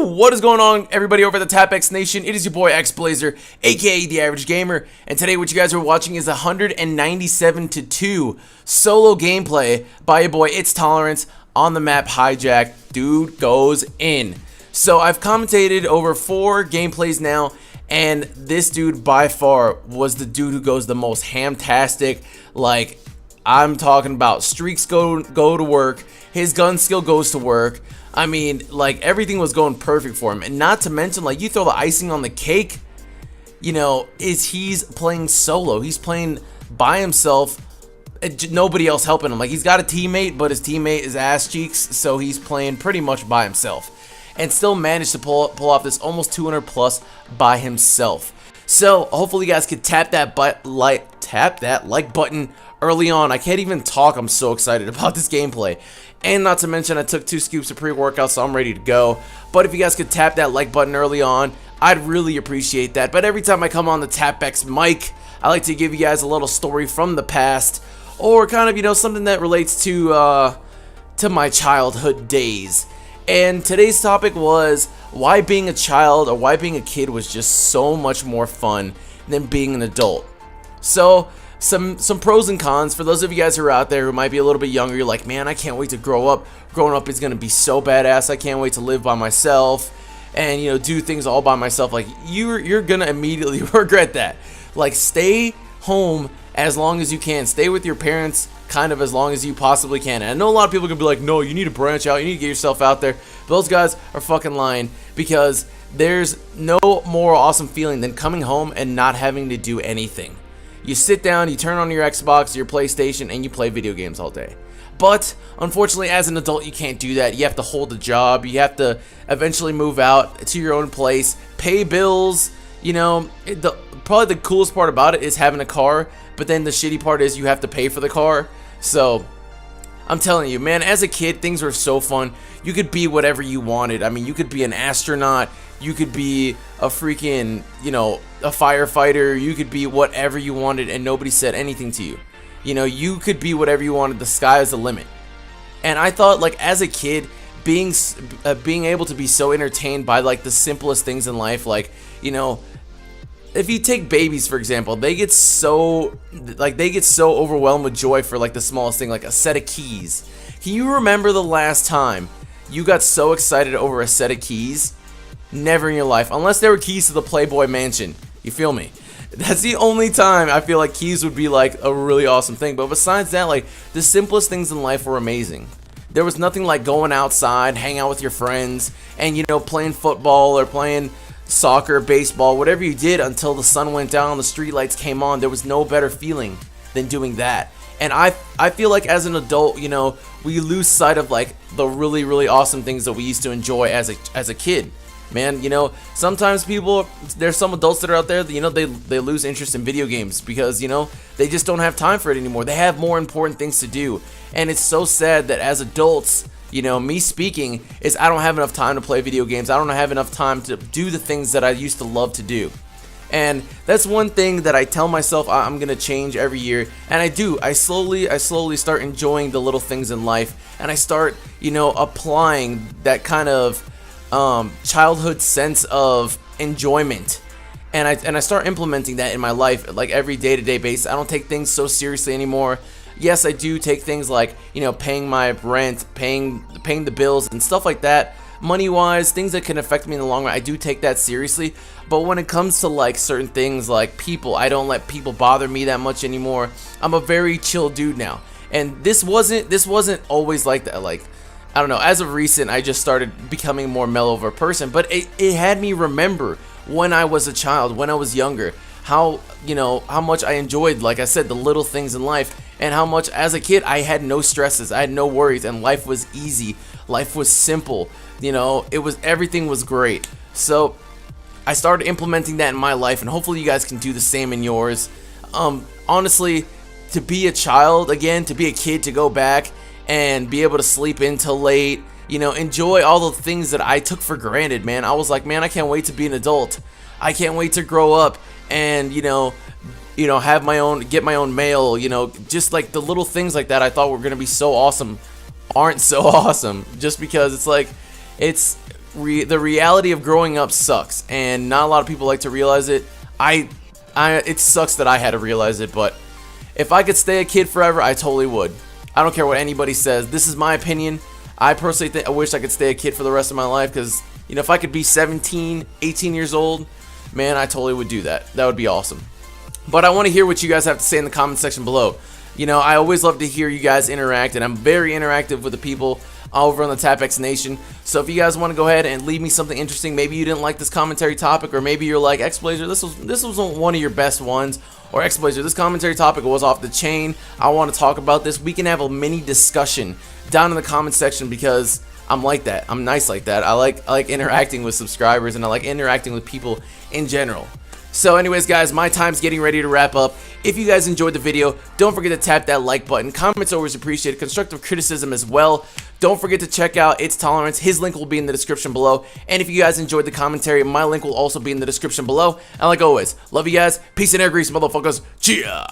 What is going on, everybody over at the TapX Nation? It is your boy XBlazer, aka The Average Gamer, and today what you guys are watching is 197-2 solo gameplay by your boy It's Tolerance on the map Hijacked. Dude goes in. So I've commentated over 4 gameplays now, and this dude by far was the dude who goes the most hamtastic. Like, I'm talking about streaks go to work, his gun skill goes to work. I mean, like, everything was going perfect for him. And not to mention, like, you throw the icing on the cake, you know, is he's playing solo. He's playing by himself, nobody else helping him. Like, he's got a teammate, but his teammate is ass cheeks, so he's playing pretty much by himself. And still managed to pull off this almost 200 plus by himself. So hopefully you guys could tap that like button early on. I can't even talk, I'm so excited about this gameplay. And not to mention, I took 2 scoops of pre-workout, so I'm ready to go. But if you guys could tap that like button early on, I'd really appreciate that. But every time I come on the TapX mic, I like to give you guys a little story from the past, or kind of, you know, something that relates to my childhood days. And today's topic was why being a child or why being a kid was just so much more fun than being an adult. So some pros and cons for those of you guys who are out there who might be a little bit younger. You're like, man, I can't wait to grow up. Growing up is gonna be so badass. I can't wait to live by myself and, you know, do things all by myself. Like, you're gonna immediately regret that. Like, stay home as long as you can. Stay with your parents kind of as long as you possibly can. And I know a lot of people are gonna be like, no, you need to branch out, you need to get yourself out there. But those guys are fucking lying, because there's no more awesome feeling than coming home and not having to do anything. You sit down, you turn on your Xbox, your PlayStation, and you play video games all day. But unfortunately, as an adult, you can't do that. You have to hold a job. You have to eventually move out to your own place, pay bills. You know, probably the coolest part about it is having a car, but then the shitty part is you have to pay for the car. So I'm telling you, man, as a kid, things were so fun. You could be whatever you wanted. I mean, you could be an astronaut. You could be a freaking, you know, a firefighter. You could be whatever you wanted, and nobody said anything to you. You know, you could be whatever you wanted. The sky is the limit. And I thought, like, as a kid, being able to be so entertained by, like, the simplest things in life, like, you know, if you take babies, for example, they get so overwhelmed with joy for, like, the smallest thing, like a set of keys. Can you remember the last time you got so excited over a set of keys? Never in your life, unless there were keys to the Playboy Mansion. You feel me? That's the only time I feel like keys would be like a really awesome thing. But besides that, like, the simplest things in life were amazing. There was nothing like going outside, hang out with your friends, and, you know, playing football or playing soccer, baseball, whatever you did until the sun went down, the street lights came on. There was no better feeling than doing that. And I feel like as an adult, you know, we lose sight of, like, the really, really awesome things that we used to enjoy as a kid. Man, you know, sometimes there's some adults that are out there that, you know, they lose interest in video games because, you know, they just don't have time for it anymore. They have more important things to do. And it's so sad that as adults, you know, me speaking, is I don't have enough time to play video games. I don't have enough time to do the things that I used to love to do. And that's one thing that I tell myself I'm gonna change every year, and I do. I slowly start enjoying the little things in life, and I start, you know, applying that kind of childhood sense of enjoyment, and I start implementing that in my life, like every day-to-day basis. I don't take things so seriously anymore. Yes, I do take things like, you know, paying my rent, paying the bills and stuff like that, money-wise, things that can affect me in the long run. I do take that seriously. But when it comes to, like, certain things like people, I don't let people bother me that much anymore. I'm a very chill dude now, and this wasn't always like that. Like, I don't know, as of recent, I just started becoming more mellow of a person, but it had me remember when I was a child, when I was younger, how, you know, how much I enjoyed, like I said, the little things in life, and how much as a kid I had no stresses, I had no worries, and life was easy, life was simple, you know, everything was great. So I started implementing that in my life, and hopefully you guys can do the same in yours. Honestly, to be a child again, to be a kid, to go back and be able to sleep in till late, you know, enjoy all the things that I took for granted, man. I was like, man, I can't wait to be an adult. I can't wait to grow up and, you know, have get my own mail, you know, just like the little things like that I thought were going to be so awesome aren't so awesome, just because it's like, it's the reality of growing up sucks, and not a lot of people like to realize it. It sucks that I had to realize it, but if I could stay a kid forever, I totally would. I don't care what anybody says. This is my opinion. I personally I wish I could stay a kid for the rest of my life, because, you know, if I could be 17, 18 years old, man, I totally would do that. That would be awesome. But I want to hear what you guys have to say in the comment section below. You know, I always love to hear you guys interact, and I'm very interactive with the people over on the TapX Nation. So if you guys want to go ahead and leave me something interesting, maybe you didn't like this commentary topic, or maybe you're like, XBlazer, this was one of your best ones, or XBlazer, this commentary topic was off the chain, I want to talk about this, we can have a mini discussion down in the comment section, because I'm like that. I'm nice like that. I like interacting with subscribers, and I like interacting with people in general. So anyways, guys, my time's getting ready to wrap up. If you guys enjoyed the video, don't forget to tap that like button. Comments always appreciated. Constructive criticism as well. Don't forget to check out It's Tolerance. His link will be in the description below. And if you guys enjoyed the commentary, my link will also be in the description below. And like always, love you guys. Peace and air grease, motherfuckers. Cheer!